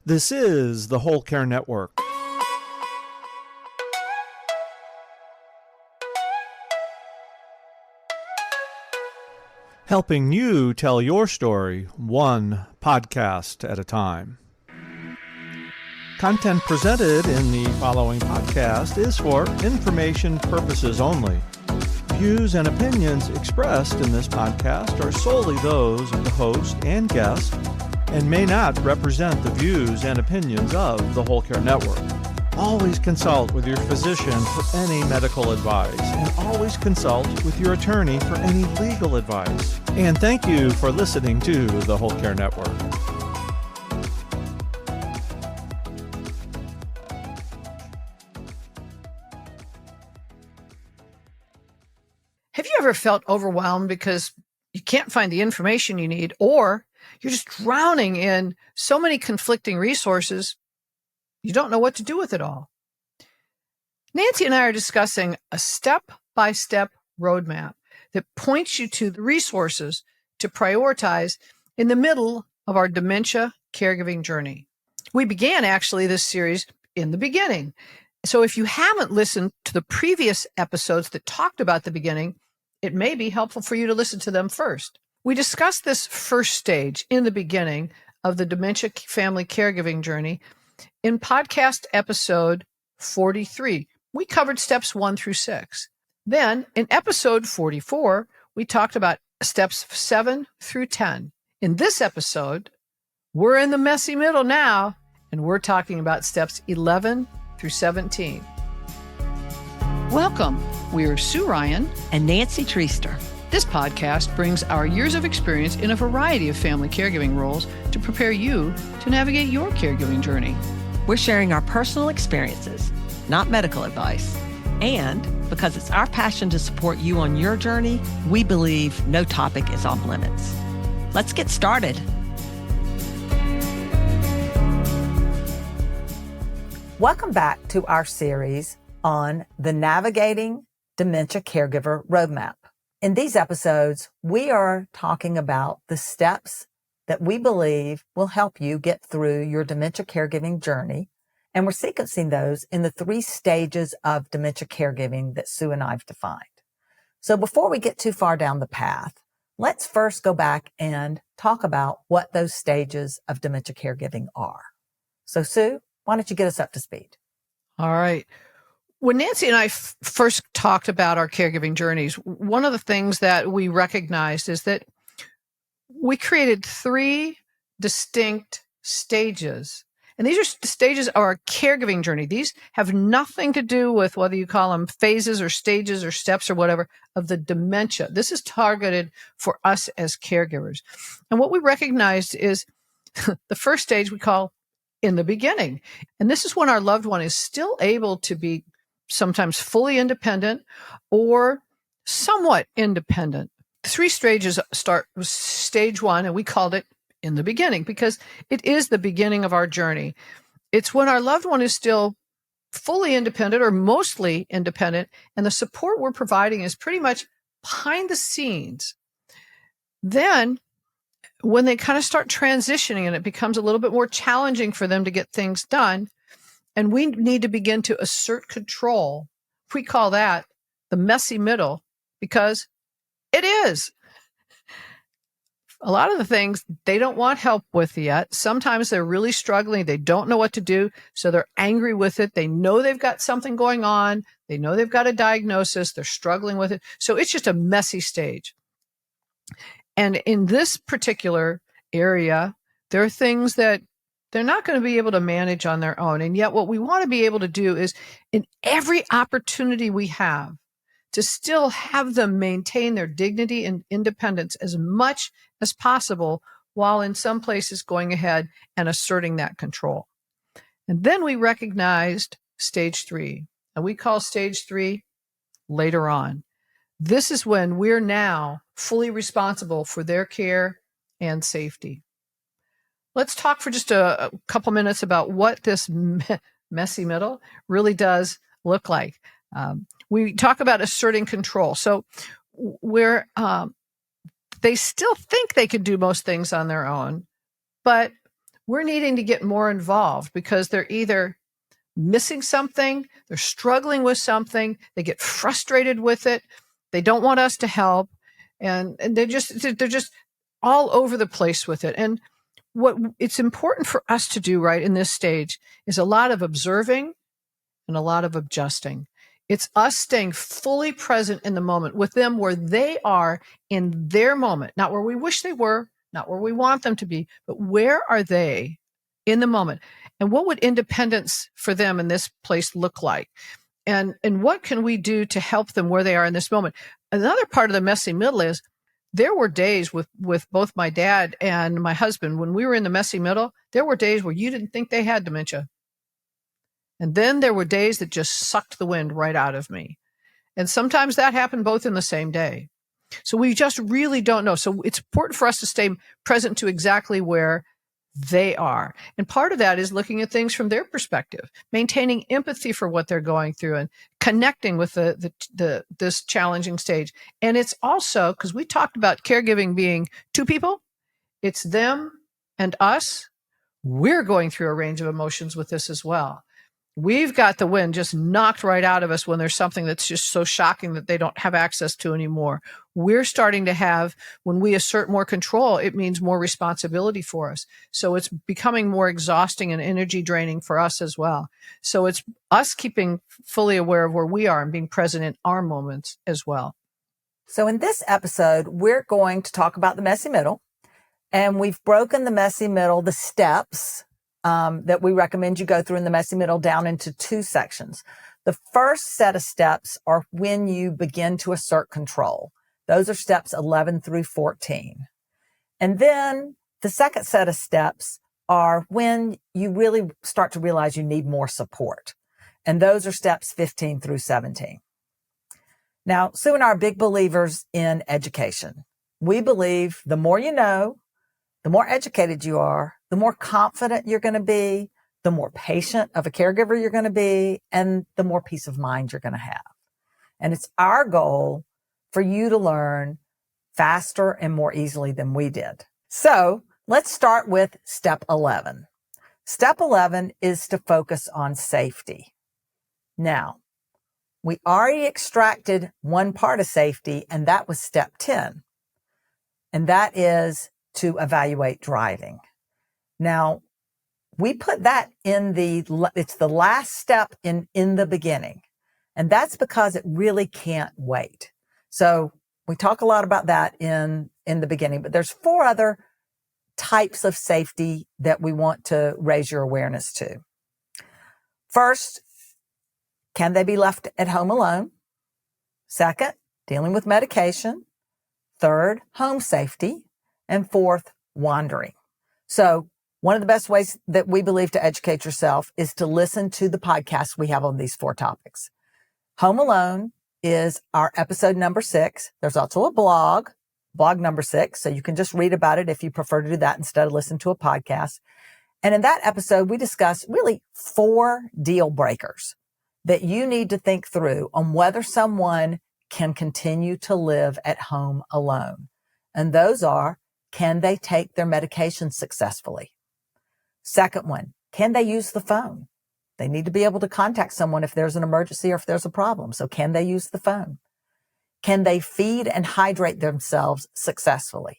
This is the Whole Care Network. Helping you tell your story one podcast at a time. Content presented in the following podcast is for information purposes only. Views and opinions expressed in this podcast are solely those of the host and guest and may not represent the views and opinions of the Whole Care Network. Always consult with your physician for any medical advice, and always consult with your attorney for any legal advice. And thank you for listening to the Whole Care Network. Have you ever felt overwhelmed because you can't find the information you need, or you're just drowning in so many conflicting resources, you don't know what to do with it all? Nancy and I are discussing a step-by-step roadmap that points you to the resources to prioritize in the middle of our dementia caregiving journey. We began actually this series in the beginning. So if you haven't listened to the previous episodes that talked about the beginning, it may be helpful for you to listen to them first. We discussed this first stage in the beginning of the dementia family caregiving journey in podcast episode 43. We covered steps 1 through 6. Then in episode 44, we talked about steps 7 through 10. In this episode, we're in the messy middle now, and we're talking about steps 11 through 17. Welcome. We're Sue Ryan and Nancy Treaster. This podcast brings our years of experience in a variety of family caregiving roles to prepare you to navigate your caregiving journey. We're sharing our personal experiences, not medical advice. And because it's our passion to support you on your journey, we believe no topic is off limits. Let's get started. Welcome back to our series on the Navigating Dementia Caregiver Roadmap. In these episodes, we are talking about the steps that we believe will help you get through your dementia caregiving journey. And we're sequencing those in the 3 stages of dementia caregiving that Sue and I've defined. So before we get too far down the path, let's first go back and talk about what those stages of dementia caregiving are. So Sue, why don't you get us up to speed? All right. When Nancy and I first talked about our caregiving journeys, one of the things that we recognized is that we created 3 distinct stages. And these are stages of our caregiving journey. These have nothing to do with whether you call them phases or stages or steps or whatever of the dementia. This is targeted for us as caregivers. And what we recognized is the first stage we call in the beginning. And this is when our loved one is still able to be sometimes fully independent or somewhat independent. 3 stages start with stage 1, and we called it in the beginning because it is the beginning of our journey. It's when our loved one is still fully independent or mostly independent, and the support we're providing is pretty much behind the scenes. Then when they kind of start transitioning and it becomes a little bit more challenging for them to get things done, and we need to begin to assert control, we call that the messy middle, because it is. A lot of the things they don't want help with yet. Sometimes they're really struggling. They don't know what to do, so they're angry with it. They know they've got something going on. They know they've got a diagnosis. They're struggling with it. So it's just a messy stage. And in this particular area, there are things that they're not going to be able to manage on their own. And yet what we want to be able to do is, in every opportunity we have, to still have them maintain their dignity and independence as much as possible, while in some places going ahead and asserting that control. And then we recognized stage 3, and we call stage 3 later on. This is when we're now fully responsible for their care and safety. Let's talk for just a couple minutes about what this messy middle really does look like. We talk about asserting control. So they still think they can do most things on their own, but we're needing to get more involved because they're either missing something, they're struggling with something, they get frustrated with it, they don't want us to help, and they're just all over the place with it. And what it's important for us to do right in this stage is a lot of observing and a lot of adjusting. It's us staying fully present in the moment with them where they are in their moment, not where we wish they were, not where we want them to be, but where are they in the moment? And what would independence for them in this place look like? And what can we do to help them where they are in this moment? Another part of the messy middle is there were days with both my dad and my husband, when we were in the messy middle, there were days where you didn't think they had dementia. And then there were days that just sucked the wind right out of me. And sometimes that happened both in the same day. So we just really don't know. So it's important for us to stay present to exactly where they are. And part of that is looking at things from their perspective, maintaining empathy for what they're going through and connecting with this challenging stage. And it's also, because we talked about caregiving being two people, it's them and us. We're going through a range of emotions with this as well. We've got the wind just knocked right out of us when there's something that's just so shocking that they don't have access to anymore. We're starting to have, when we assert more control, it means more responsibility for us. So it's becoming more exhausting and energy draining for us as well. So it's us keeping fully aware of where we are and being present in our moments as well. So in this episode, we're going to talk about the messy middle. And we've broken the messy middle, the steps that we recommend you go through in the messy middle, down into two sections. The first set of steps are when you begin to assert control. Those are steps 11 through 14. And then the second set of steps are when you really start to realize you need more support. And those are steps 15 through 17. Now, Sue and I are big believers in education. We believe the more you know, the more educated you are, the more confident you're going to be, the more patient of a caregiver you're going to be, and the more peace of mind you're going to have. And it's our goal for you to learn faster and more easily than we did. So let's start with step 11. Step 11 is to focus on safety. Now, we already extracted one part of safety, and that was step 10. And that is to evaluate driving. Now, we put that it's the last step in the beginning. And that's because it really can't wait. So we talk a lot about that in the beginning, but there's 4 other types of safety that we want to raise your awareness to. First, can they be left at home alone? Second, dealing with medication. Third, home safety. And fourth, wandering. So one of the best ways that we believe to educate yourself is to listen to the podcasts we have on these 4 topics. Home Alone is our episode number 6. There's also a blog number 6. So you can just read about it if you prefer to do that instead of listen to a podcast. And in that episode, we discuss really 4 deal breakers that you need to think through on whether someone can continue to live at home alone. And those are, can they take their medication successfully? Second one, can they use the phone? They need to be able to contact someone if there's an emergency or if there's a problem. So can they use the phone? Can they feed and hydrate themselves successfully?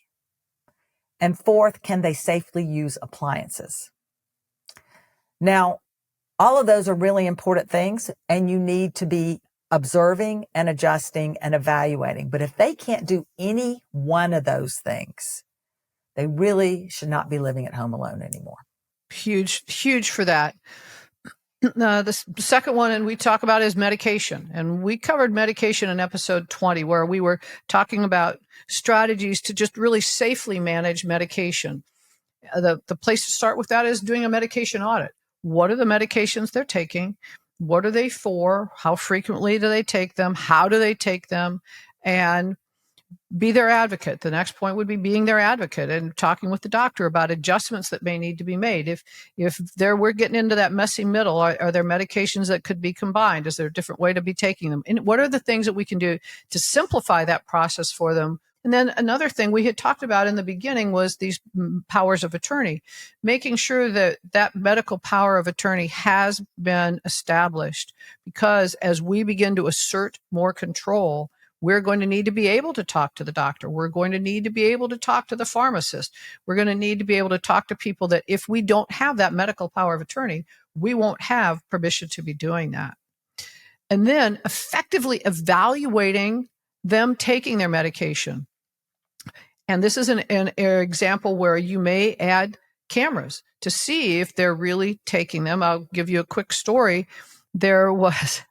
And fourth, can they safely use appliances? Now, all of those are really important things, and you need to be observing and adjusting and evaluating. But if they can't do any one of those things, they really should not be living at home alone anymore. Huge for that. The second one, and we talk about, is medication. And we covered medication in episode 20, where we were talking about strategies to just really safely manage medication. The place to start with that is doing a medication audit. What are the medications they're taking? What are they for? How frequently do they take them? How do they take them? And be their advocate. The next point would be being their advocate and talking with the doctor about adjustments that may need to be made. If we're getting into that messy middle, are there medications that could be combined? Is there a different way to be taking them? And what are the things that we can do to simplify that process for them And then another thing we had talked about in the beginning was these powers of attorney, making sure that that medical power of attorney has been established, because as we begin to assert more control, we're going to need to be able to talk to the doctor. We're going to need to be able to talk to the pharmacist. We're going to need to be able to talk to people that if we don't have that medical power of attorney, we won't have permission to be doing that. And then effectively evaluating them taking their medication. And this is an example where you may add cameras to see if they're really taking them. I'll give you a quick story. There was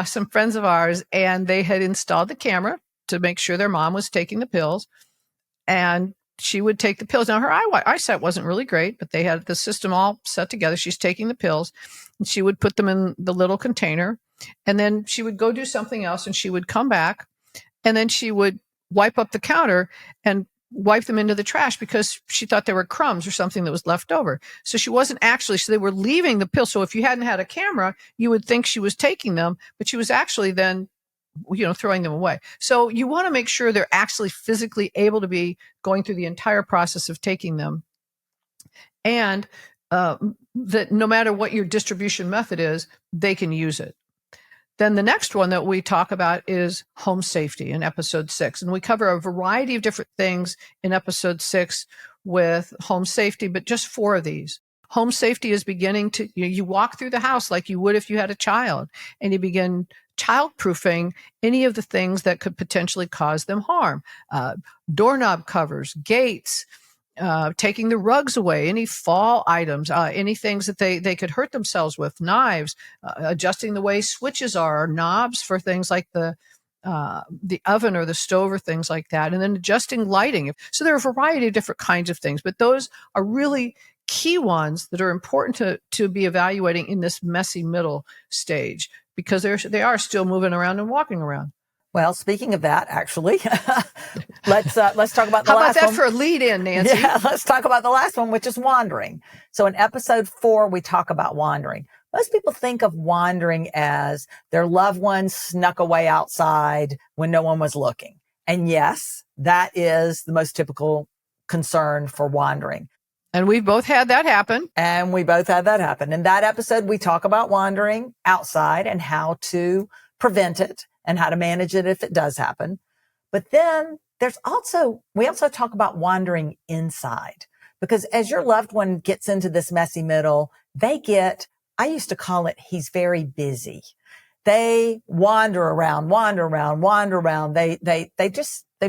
some friends of ours, and they had installed the camera to make sure their mom was taking the pills, and she would take the pills. Now, her eyesight wasn't really great, but they had the system all set together. She's taking the pills, and she would put them in the little container, and then she would go do something else, and she would come back, and then she would wipe up the counter and wipe them into the trash because she thought they were crumbs or something that was left over. So she wasn't actually, so they were leaving the pills. So if you hadn't had a camera, you would think she was taking them, but she was actually then, throwing them away. So you want to make sure they're actually physically able to be going through the entire process of taking them. And that no matter what your distribution method is, they can use it. Then the next one that we talk about is home safety in episode 6. And we cover a variety of different things in episode 6 with home safety, but just 4 of these. Home safety is beginning to, you walk through the house like you would if you had a child, and you begin child-proofing any of the things that could potentially cause them harm. Doorknob covers, gates, taking the rugs away, any fall items, any things that they could hurt themselves with, knives, adjusting the way switches are, or knobs for things like the oven or the stove or things like that, and then adjusting lighting. So there are a variety of different kinds of things, but those are really key ones that are important to be evaluating in this messy middle stage, because they are still moving around and walking around. Well, speaking of that, actually, let's talk about the last one. How about that for a lead in, Nancy? Yeah, let's talk about the last one, which is wandering. So in episode 4, we talk about wandering. Most people think of wandering as their loved ones snuck away outside when no one was looking. And yes, that is the most typical concern for wandering. And we've both had that happen. In that episode, we talk about wandering outside and how to prevent it and how to manage it if it does happen. But then we also talk about wandering inside, because as your loved one gets into this messy middle, I used to call it, he's very busy. They wander around. They've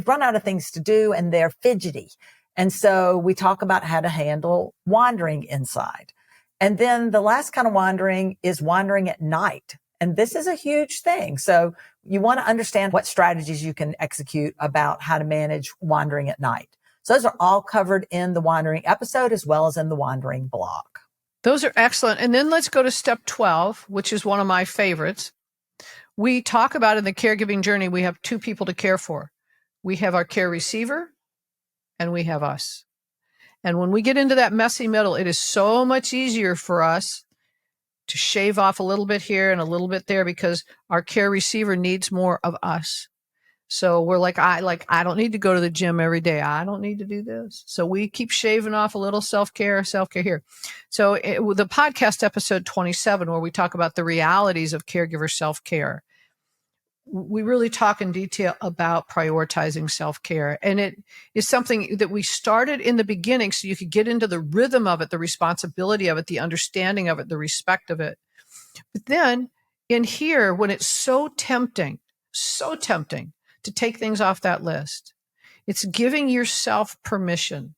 run out of things to do and they're fidgety. And so we talk about how to handle wandering inside. And then the last kind of wandering is wandering at night. And this is a huge thing. So you want to understand what strategies you can execute about how to manage wandering at night. So those are all covered in the wandering episode as well as in the wandering blog. Those are excellent. And then let's go to step 12, which is one of my favorites. We talk about in the caregiving journey, we have 2 people to care for. We have our care receiver and we have us. And when we get into that messy middle, it is so much easier for us to shave off a little bit here and a little bit there, because our care receiver needs more of us. So we're I don't need to go to the gym every day. I don't need to do this. So we keep shaving off a little self-care here. So the podcast episode 27, where we talk about the realities of caregiver self-care, we really talk in detail about prioritizing self-care. And it is something that we started in the beginning so you could get into the rhythm of it, the responsibility of it, the understanding of it, the respect of it. But then in here, when it's so tempting to take things off that list, it's giving yourself permission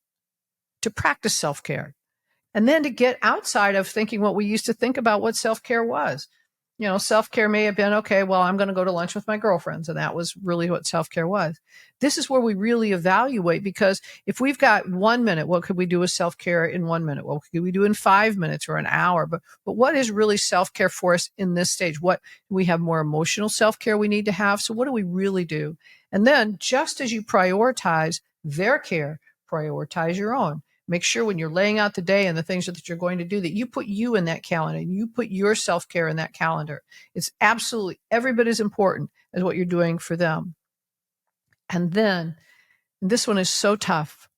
to practice self-care, and then to get outside of thinking what we used to think about what self-care was. Self-care may have been, okay, well, I'm going to go to lunch with my girlfriends. And that was really what self-care was. This is where we really evaluate, because if we've got 1 minute, what could we do with self-care in 1 minute? What could we do in 5 minutes or an hour? But what is really self-care for us in this stage? What we have more emotional self-care we need to have. So what do we really do? And then just as you prioritize their care, prioritize your own. Make sure when you're laying out the day and the things that you're going to do, that you put you in that calendar and you put your self-care in that calendar. It's absolutely every bit as important as what you're doing for them. And then This one is so tough.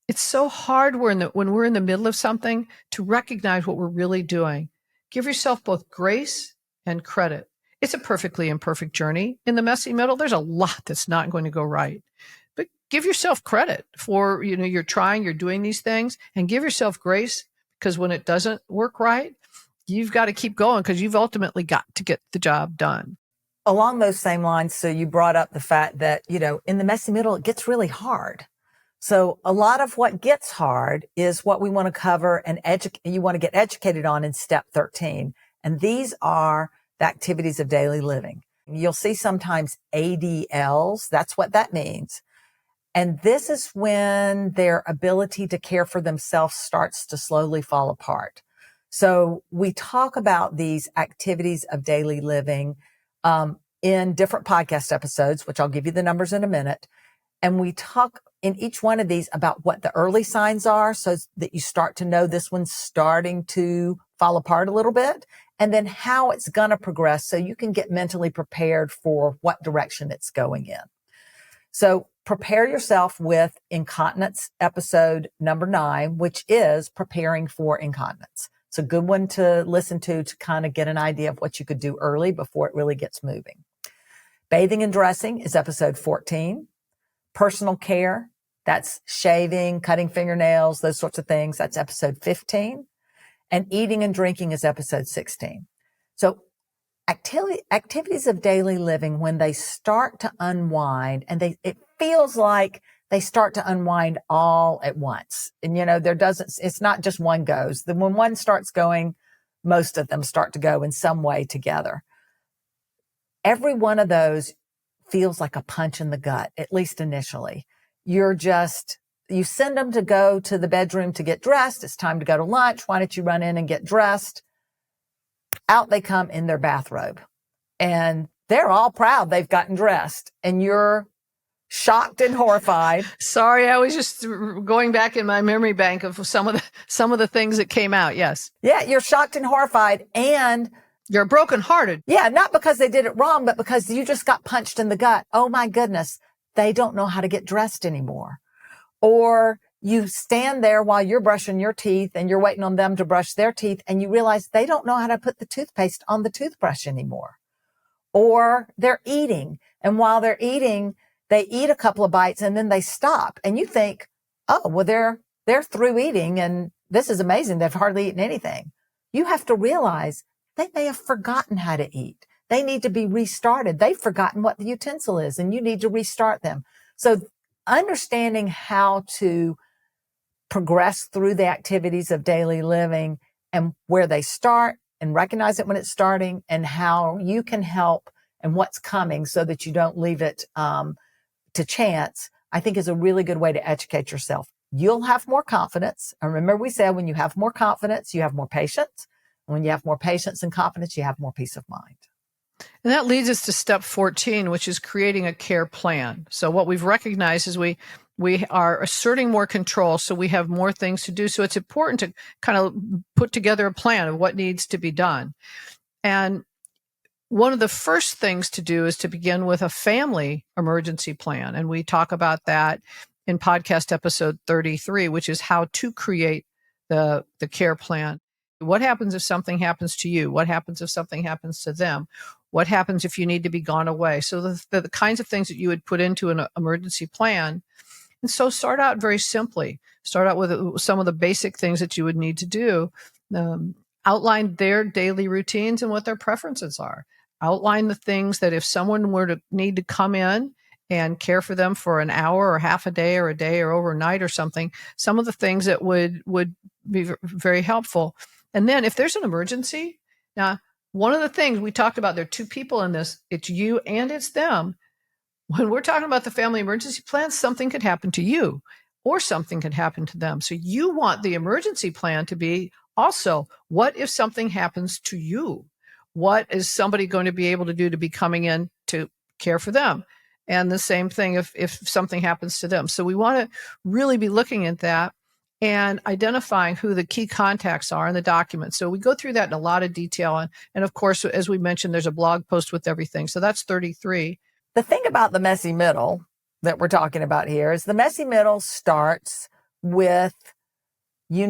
It's so hard when we're in the middle of something to recognize what we're really doing. Give yourself both grace and credit. It's a perfectly imperfect journey. In the messy middle, there's a lot that's not going to go right. But give yourself credit for, you're trying, you're doing these things, and give yourself grace, because when it doesn't work right, you've got to keep going, because you've ultimately got to get the job done. Along those same lines, so you brought up the fact that, in the messy middle, it gets really hard. So a lot of what gets hard is what we want to cover and you want to get educated on in step 13. And these are the activities of daily living. You'll see sometimes ADLs. That's what that means. And this is when their ability to care for themselves starts to slowly fall apart. So we talk about these activities of daily living in different podcast episodes, which I'll give you the numbers in a minute. And we talk in each one of these about what the early signs are, so that you start to know this one's starting to fall apart a little bit, and then how it's going to progress so you can get mentally prepared for what direction it's going in. So prepare yourself with incontinence episode number 9, which is preparing for incontinence. It's a good one to listen to kind of get an idea of what you could do early before it really gets moving. Bathing and dressing is episode 14. Personal care, that's shaving, cutting fingernails, those sorts of things. That's episode 15. And eating and drinking is episode 16. So activities of daily living, when they start to unwind, and it feels like they start to unwind all at once. And, it's not just one goes. When one starts going, most of them start to go in some way together. Every one of those feels like a punch in the gut, at least initially. You send them to go to the bedroom to get dressed. It's time to go to lunch. Why don't you run in and get dressed? Out they come in their bathrobe. And they're all proud they've gotten dressed. And you're shocked and horrified. Sorry, I was just going back in my memory bank of some of the things that came out. Yes. Yeah, you're shocked and horrified, and you're brokenhearted. Yeah, not because they did it wrong, but because you just got punched in the gut. Oh my goodness, they don't know how to get dressed anymore. Or you stand there while you're brushing your teeth and you're waiting on them to brush their teeth, and you realize they don't know how to put the toothpaste on the toothbrush anymore. Or they're eating, and while they're eating, they eat a couple of bites and then they stop. And you think, oh, well, they're through eating and this is amazing. They've hardly eaten anything. You have to realize they may have forgotten how to eat. They need to be restarted. They've forgotten what the utensil is, and you need to restart them. So understanding how to progress through the activities of daily living and where they start, and recognize it when it's starting, and how you can help and what's coming so that you don't leave it to chance, I think is a really good way to educate yourself. You'll have more confidence. And remember, we said when you have more confidence, you have more patience. When you have more patience and confidence, you have more peace of mind. And that leads us to step 14, which is creating a care plan. So what we've recognized is we are asserting more control, so we have more things to do. So it's important to kind of put together a plan of what needs to be done. And one of the first things to do is to begin with a family emergency plan. And we talk about that in podcast episode 33, which is how to create the care plan. What happens if something happens to you? What happens if something happens to them? What happens if you need to be gone away? So the kinds of things that you would put into an emergency plan. And so start out very simply. Start out with some of the basic things that you would need to do. Outline their daily routines and what their preferences are. Outline the things that if someone were to need to come in and care for them for an hour or half a day or overnight or something, some of the things that would be very helpful. And then if there's an emergency, now, one of the things we talked about, there are two people in this, it's you and it's them. When we're talking about the family emergency plan, something could happen to you or something could happen to them. So you want the emergency plan to be also, what if something happens to you? What is somebody going to be able to do to be coming in to care for them? And the same thing if something happens to them. So we want to really be looking at that and identifying who the key contacts are in the document. So we go through that in a lot of detail. And of course, as we mentioned, there's a blog post with everything. So that's 33. The thing about the messy middle that we're talking about here is the messy middle starts with you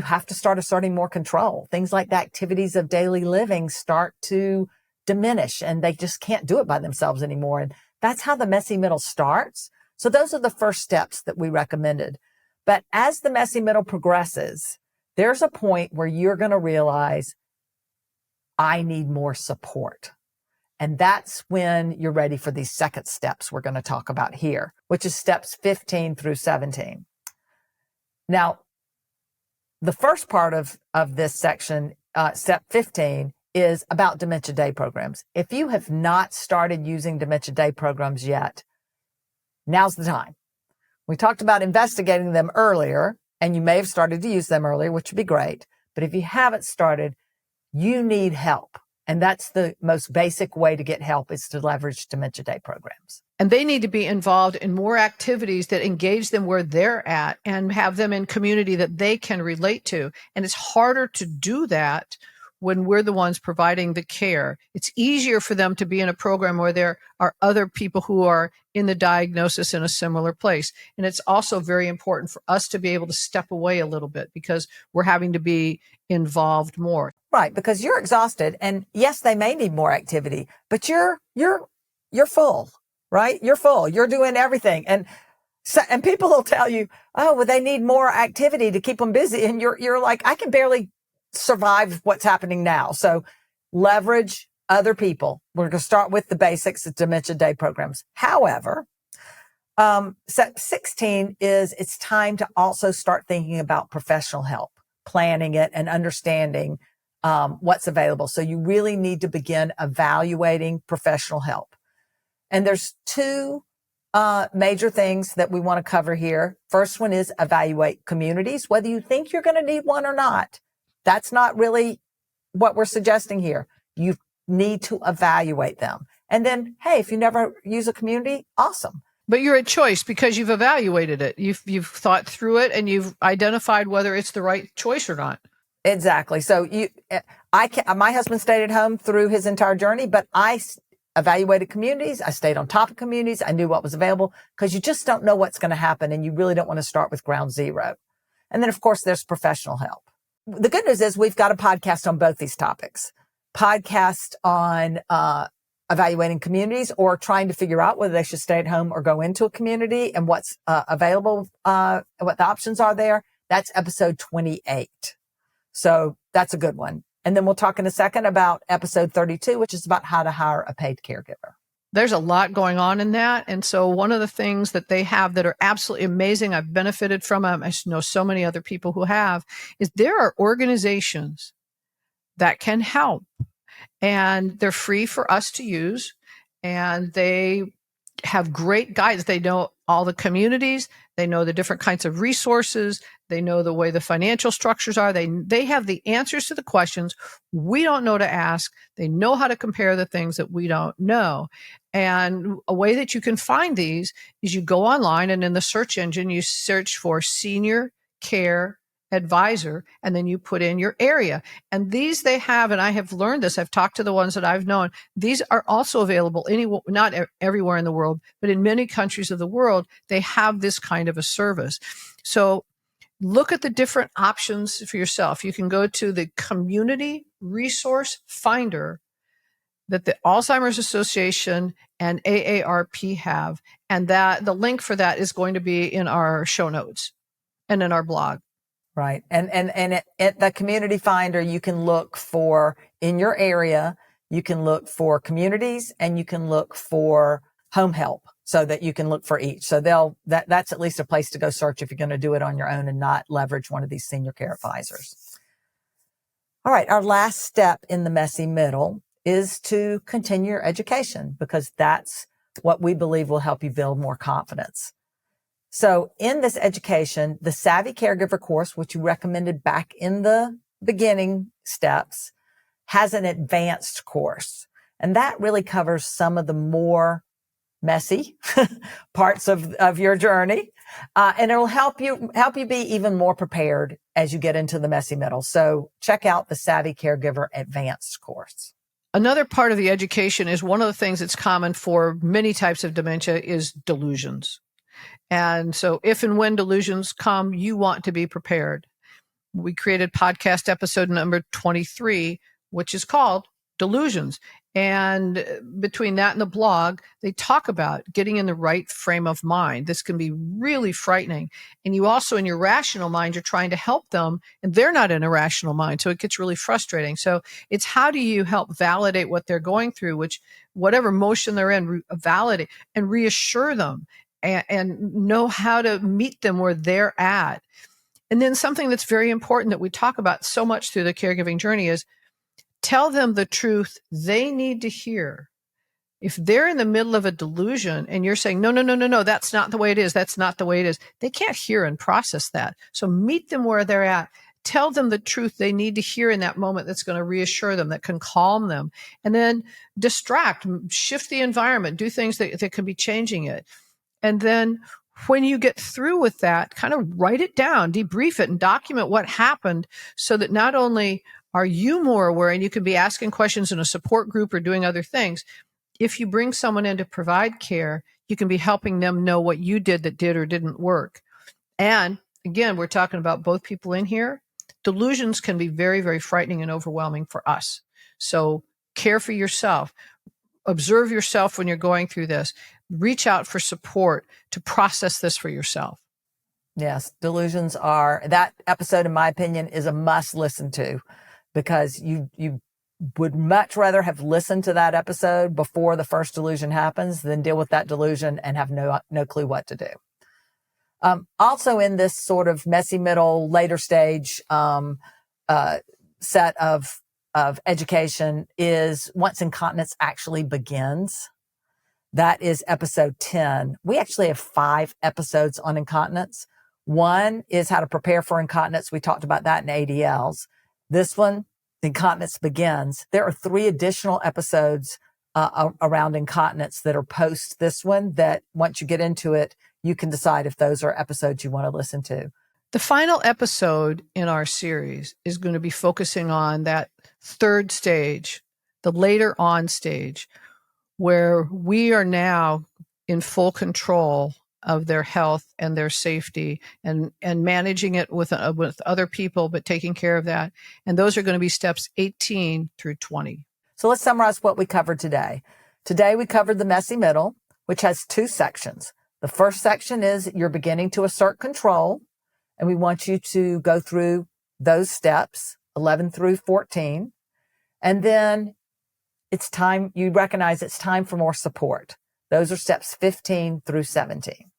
have to start asserting more control. Things like the activities of daily living start to diminish and they just can't do it by themselves anymore. And that's how the messy middle starts. So those are the first steps that we recommended. But as the messy middle progresses, there's a point where you're going to realize, I need more support. And that's when you're ready for these second steps we're going to talk about here, which is steps 15 through 17. Now, the first part of this section, step 15, is about dementia day programs. If you have not started using dementia day programs yet, now's the time. We talked about investigating them earlier, and you may have started to use them earlier, which would be great. But if you haven't started, you need help. And that's the most basic way to get help, is to leverage dementia day programs. And they need to be involved in more activities that engage them where they're at and have them in community that they can relate to. And it's harder to do that when we're the ones providing the care. It's easier for them to be in a program where there are other people who are in the diagnosis in a similar place. And it's also very important for us to be able to step away a little bit because we're having to be involved more. Right, because you're exhausted, and yes, they may need more activity, but you're full, right? You're full. You're doing everything, and people will tell you, "Oh, well, they need more activity to keep them busy," and you're like, "I can barely survive what's happening now." So, leverage other people. We're going to start with the basics of dementia day programs. However, step 16 is it's time to also start thinking about professional help, planning it, and understanding what's available. So you really need to begin evaluating professional help. And there's two major things that we want to cover here. First one is evaluate communities, whether you think you're going to need one or not. That's not really what we're suggesting here. You need to evaluate them. And then, hey, if you never use a community, awesome. But you're at choice because you've evaluated it. You've thought through it and you've identified whether it's the right choice or not. Exactly. So my husband stayed at home through his entire journey, but I evaluated communities. I stayed on top of communities. I knew what was available because you just don't know what's going to happen. And you really don't want to start with ground zero. And then, of course, there's professional help. The good news is we've got a podcast on both these topics. Podcast on evaluating communities or trying to figure out whether they should stay at home or go into a community and what's available, what the options are there. That's episode 28. So that's a good one. And then we'll talk in a second about episode 32, which is about how to hire a paid caregiver. There's a lot going on in that. And so one of the things that they have that are absolutely amazing, I've benefited from them, I know so many other people who have, is there are organizations that can help. And they're free for us to use. And they have great guides. They know all the communities. They know the different kinds of resources. They know the way the financial structures are. They have the answers to the questions we don't know to ask. They know how to compare the things that we don't know. And a way that you can find these is you go online and in the search engine, you search for senior care advisor, and then you put in your area. And these they have, and I have learned this, I've talked to the ones that I've known, these are also available not everywhere in the world, but in many countries of the world, they have this kind of a service. So look at the different options for yourself. You can go to the community resource finder that the Alzheimer's Association and AARP have, and that the link for that is going to be in our show notes and in our blog. Right. And at the community finder, you can look for in your area, you can look for communities and you can look for home help so that you can look for each. So that's at least a place to go search if you're going to do it on your own and not leverage one of these senior care advisors. All right. Our last step in the messy middle is to continue your education because that's what we believe will help you build more confidence. So in this education, the Savvy Caregiver course, which you recommended back in the beginning steps, has an advanced course. And that really covers some of the more messy parts of your journey. And it will help you be even more prepared as you get into the messy middle. So check out the Savvy Caregiver advanced course. Another part of the education is one of the things that's common for many types of dementia is delusions. And so if and when delusions come, you want to be prepared. We created podcast episode number 23, which is called Delusions. And between that and the blog, they talk about getting in the right frame of mind. This can be really frightening. And you also, in your rational mind, you're trying to help them, and they're not in a rational mind. So it gets really frustrating. So it's how do you help validate what they're going through, which whatever motion they're in, validate and reassure them and know how to meet them where they're at. And then something that's very important that we talk about so much through the caregiving journey is tell them the truth they need to hear. If they're in the middle of a delusion and you're saying, no, that's not the way it is, that's not the way it is, they can't hear and process that. So meet them where they're at. Tell them the truth they need to hear in that moment that's going to reassure them, that can calm them. And then distract, shift the environment, do things that can be changing it. And then when you get through with that, kind of write it down, debrief it, and document what happened so that not only are you more aware and you can be asking questions in a support group or doing other things, if you bring someone in to provide care, you can be helping them know what you did that did or didn't work. And again, we're talking about both people in here. Delusions can be very, very frightening and overwhelming for us. So care for yourself. Observe yourself when you're going through this. Reach out for support to process this for yourself. Yes, delusions are, that episode, in my opinion, is a must listen to, because you would much rather have listened to that episode before the first delusion happens than deal with that delusion and have no clue what to do. Also in this sort of messy middle, later stage set of education is once incontinence actually begins. That is episode 10. We actually have 5 episodes on incontinence. One is how to prepare for incontinence. We talked about that in ADLs. This one, incontinence begins. There are 3 additional episodes around incontinence that are post this one that once you get into it, you can decide if those are episodes you want to listen to. The final episode in our series is going to be focusing on that 3rd stage, the later on stage, where we are now in full control of their health and their safety and managing it with other people, but taking care of that. And those are going to be steps 18 through 20. So let's summarize what we covered today. Today we covered the messy middle, which has 2 sections. The first section is you're beginning to assert control, and we want you to go through those steps, 11 through 14. And then it's time, you recognize it's time for more support. Those are steps 15 through 17.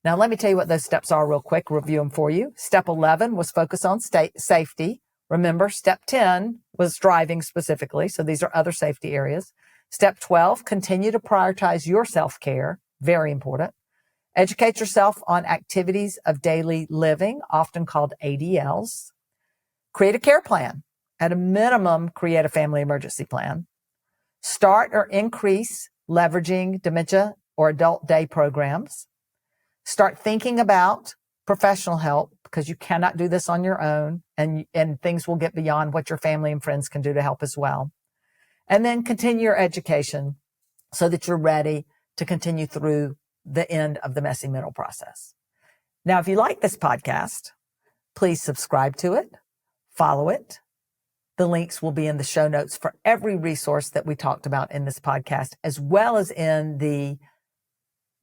Now, let me tell you what those steps are real quick, review them for you. Step 11 was focus on safety. Remember, step 10 was driving specifically. So these are other safety areas. Step 12, continue to prioritize your self-care. Very important. Educate yourself on activities of daily living, often called ADLs. Create a care plan. At a minimum, create a family emergency plan. Start or increase leveraging dementia or adult day programs. Start thinking about professional help, because you cannot do this on your own, and things will get beyond what your family and friends can do to help as well. And then continue your education so that you're ready to continue through the end of the messy middle process. Now, if you like this podcast, please subscribe to it, follow it. The links will be in the show notes for every resource that we talked about in this podcast, as well as in the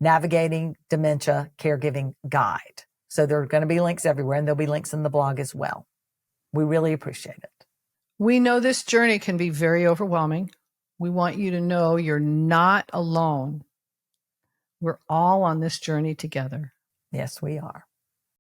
Navigating Dementia Caregiving Guide. So there are going to be links everywhere, and there'll be links in the blog as well. We really appreciate it. We know this journey can be very overwhelming. We want you to know you're not alone. We're all on this journey together. Yes, we are.